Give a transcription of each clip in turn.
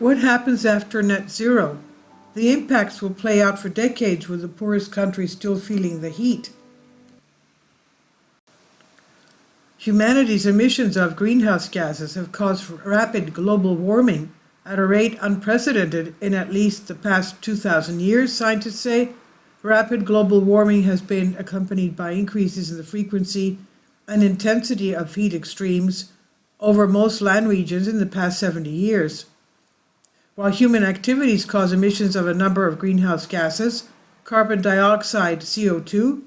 What happens after net zero? The impacts will play out for decades with the poorest countries still feeling the heat. Humanity's emissions of greenhouse gases have caused rapid global warming at a rate unprecedented in at least the past 2,000 years, scientists say. Rapid global warming has been accompanied by increases in the frequency and intensity of heat extremes over most land regions in the past 70 years. While human activities cause emissions of a number of greenhouse gases, carbon dioxide, CO2,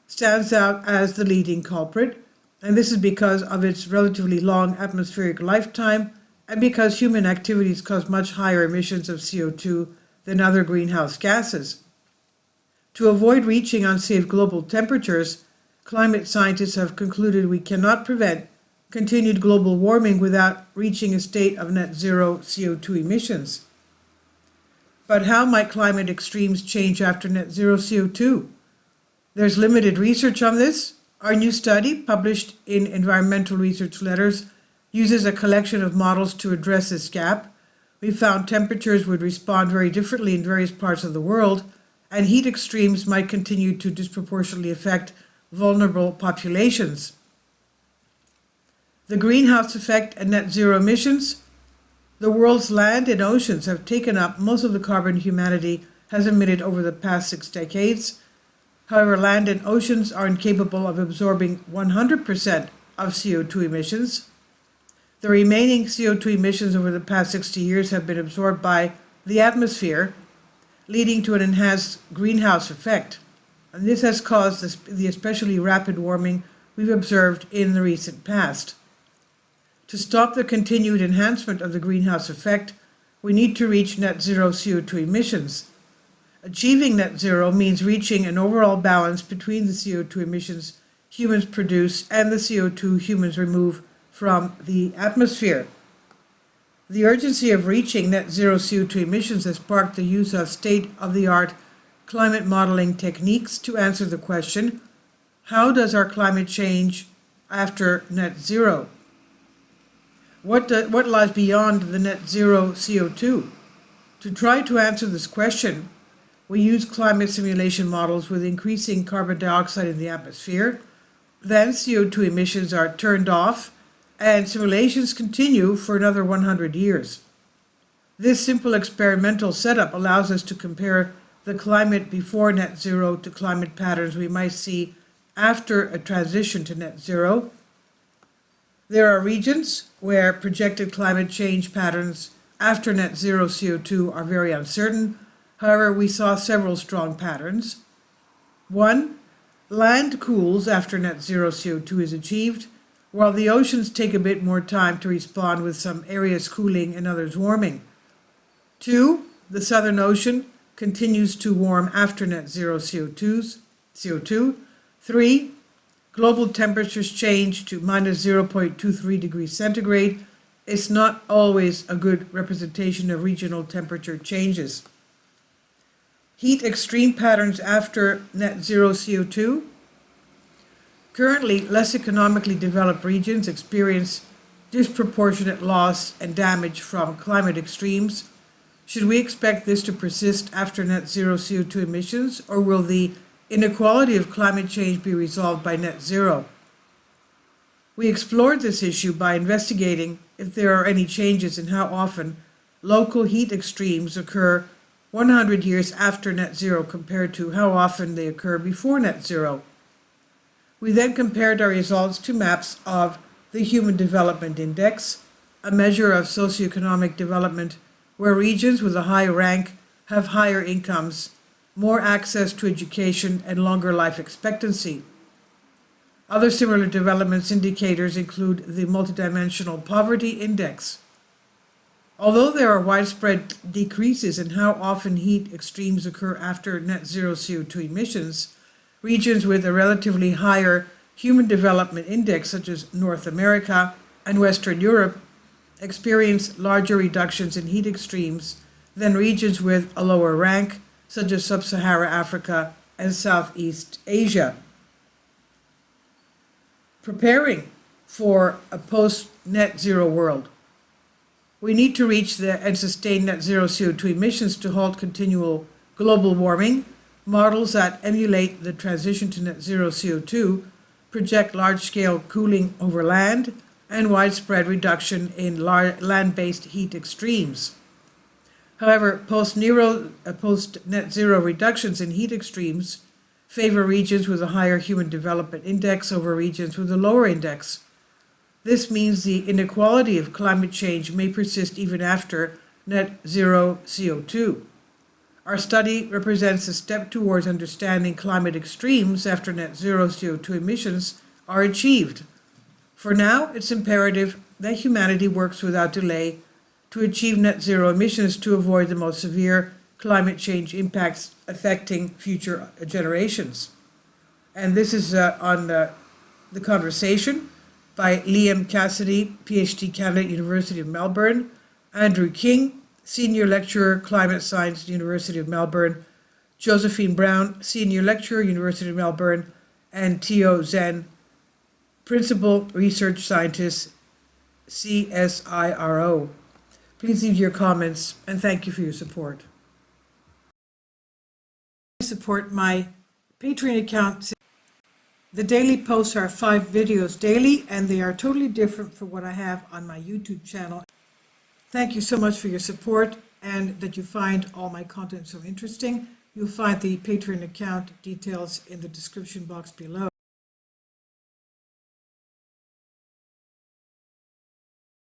stands out as the leading culprit, and this is because of its relatively long atmospheric lifetime and because human activities cause much higher emissions of CO2 than other greenhouse gases. To avoid reaching unsafe global temperatures, climate scientists have concluded we cannot prevent continued global warming without reaching a state of net zero CO2 emissions. But how might climate extremes change after net zero CO2? There's limited research on this. Our new study, published in Environmental Research Letters, uses a collection of models to address this gap. We found temperatures would respond very differently in various parts of the world, and heat extremes might continue to disproportionately affect vulnerable populations. The greenhouse effect and net zero emissions. The world's land and oceans have taken up most of the carbon humanity has emitted over the past 6 decades. However, land and oceans are incapable of absorbing 100% of CO2 emissions. The remaining CO2 emissions over the past 60 years have been absorbed by the atmosphere, leading to an enhanced greenhouse effect. And this has caused the especially rapid warming we've observed in the recent past. To stop the continued enhancement of the greenhouse effect, we need to reach net zero CO2 emissions. Achieving net zero means reaching an overall balance between the CO2 emissions humans produce and the CO2 humans remove from the atmosphere. The urgency of reaching net zero CO2 emissions has sparked the use of state-of-the-art climate modeling techniques to answer the question, how does our climate change after net zero? What lies beyond the net zero CO2? To try to answer this question, we use climate simulation models with increasing carbon dioxide in the atmosphere. Then CO2 emissions are turned off and simulations continue for another 100 years. This simple experimental setup allows us to compare the climate before net zero to climate patterns we might see after a transition to net zero. There are regions where projected climate change patterns after net zero CO2 are very uncertain. However, we saw several strong patterns. 1. Land cools after net zero CO2 is achieved, while the oceans take a bit more time to respond, with some areas cooling and others warming. 2. The Southern Ocean continues to warm after net zero CO2. 3. Global temperatures change to minus 0.23 degrees centigrade. It's not always a good representation of regional temperature changes. Heat extreme patterns after net zero CO2. Currently, less economically developed regions experience disproportionate loss and damage from climate extremes. Should we expect this to persist after net zero CO2 emissions, or will the inequality of climate change be resolved by net zero? We explored this issue by investigating if there are any changes in how often local heat extremes occur 100 years after net zero compared to how often they occur before net zero. We then compared our results to maps of the Human Development Index, a measure of socioeconomic development where regions with a high rank have higher incomes, more access to education, and longer life expectancy. Other similar development indicators include the Multidimensional Poverty Index. Although there are widespread decreases in how often heat extremes occur after net zero CO2 emissions, regions with a relatively higher Human Development Index, such as North America and Western Europe, experience larger reductions in heat extremes than regions with a lower rank, such as Sub-Saharan Africa and Southeast Asia. Preparing for a post-net zero world. We need to reach and sustain net zero CO2 emissions to halt continual global warming. Models that emulate the transition to net zero CO2 project large-scale cooling over land and widespread reduction in land-based heat extremes. However, post-net zero reductions in heat extremes favor regions with a higher human development index over regions with a lower index. This means the inequality of climate change may persist even after net zero CO2. Our study represents a step towards understanding climate extremes after net zero CO2 emissions are achieved. For now, it's imperative that humanity works without delay to achieve net zero emissions to avoid the most severe climate change impacts affecting future generations. And this is on the conversation by Liam Cassidy, PhD candidate, University of Melbourne, Andrew King, Senior Lecturer, Climate Science, University of Melbourne, Josephine Brown, Senior Lecturer, University of Melbourne, and Teo Zen, Principal Research Scientist, CSIRO. Please leave your comments, and thank you for your support. Support my Patreon account. The daily posts are 5 videos daily, and they are totally different from what I have on my YouTube channel. Thank you so much for your support and that you find all my content so interesting. You'll find the Patreon account details in the description box below.